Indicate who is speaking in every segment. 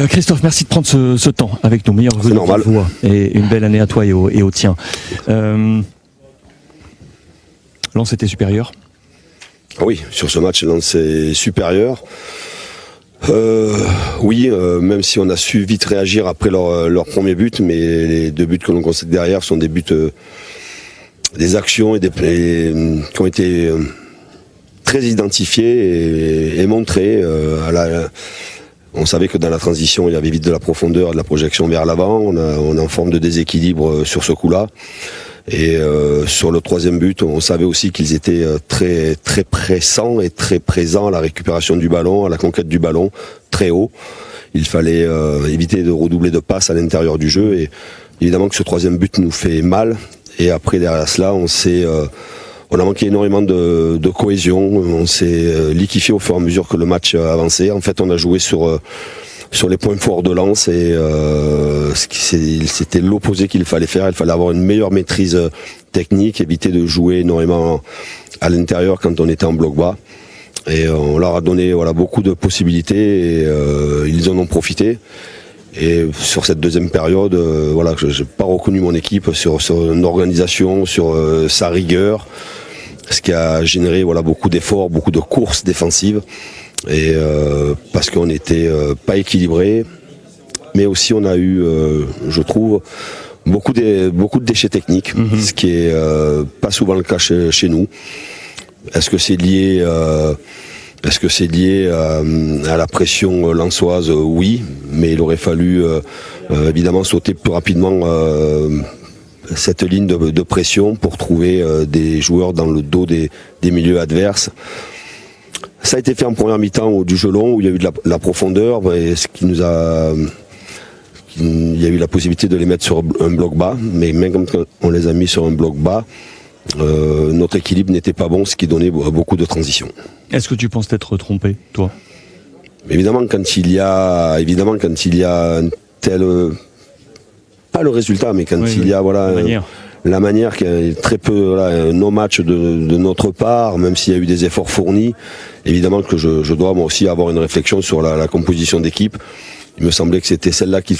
Speaker 1: Christophe, merci de prendre ce temps avec nous. Meilleur vœu
Speaker 2: normal.
Speaker 1: Et une belle année à toi et au tien. Lens était supérieur.
Speaker 2: Oui, sur ce match, Lens est supérieur. Oui, même si on a su vite réagir après leur premier but, mais les deux buts que l'on constate derrière sont des buts, des actions et qui ont été très identifiés et montrés. On savait que dans la transition, il y avait vite de la profondeur, de la projection vers l'avant. On est en forme de déséquilibre sur ce coup-là. Et sur le troisième but, on savait aussi qu'ils étaient très très pressants et très présents à la récupération du ballon, à la conquête du ballon, très haut. Il fallait éviter de redoubler de passes à l'intérieur du jeu. Et évidemment que ce troisième but nous fait mal. Et après, derrière cela, on a manqué énormément de cohésion. On s'est liquéfié au fur et à mesure que le match avançait. En fait, on a joué sur les points forts de Lens et c'était l'opposé qu'il fallait faire. Il fallait avoir une meilleure maîtrise technique, éviter de jouer énormément à l'intérieur quand on était en bloc bas. Et on leur a donné beaucoup de possibilités et ils en ont profité. Et sur cette deuxième période, j'ai pas reconnu mon équipe sur son organisation, sur sa rigueur, ce qui a généré beaucoup d'efforts, beaucoup de courses défensives. Et parce qu'on n'était pas équilibré, mais aussi on a eu, je trouve, beaucoup de déchets techniques, ce qui est pas souvent le cas chez nous. Est-ce que c'est lié à la pression lensoise? Oui, mais il aurait fallu évidemment sauter plus rapidement cette ligne de pression pour trouver des joueurs dans le dos des milieux adverses. Ça a été fait en première mi-temps du jeu long où il y a eu de la profondeur, et il y a eu la possibilité de les mettre sur un bloc bas, mais même quand on les a mis sur un bloc bas, notre équilibre n'était pas bon, ce qui donnait beaucoup de transitions.
Speaker 1: Est-ce que tu penses t'être trompé, toi?
Speaker 2: Évidemment, quand il y a un tel, pas le résultat, mais quand il y a la manière qui est très peu un non-match de notre part, même s'il y a eu des efforts fournis, évidemment que je dois moi aussi avoir une réflexion sur la composition d'équipe. Il me semblait que c'était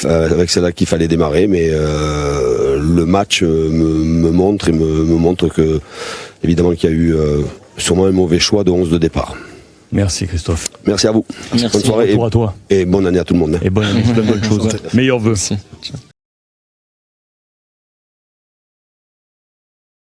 Speaker 2: avec celle-là qu'il fallait démarrer, mais le match me montre que évidemment qu'il y a eu sûrement un mauvais choix de 11 de départ.
Speaker 1: Merci Christophe.
Speaker 2: Merci à vous.
Speaker 1: Merci.
Speaker 2: Bonne soirée
Speaker 1: à toi.
Speaker 2: Et bonne année à tout le monde.
Speaker 1: Et bonne année, plein de bonnes choses. Meilleurs vœux.
Speaker 3: Merci. Ciao.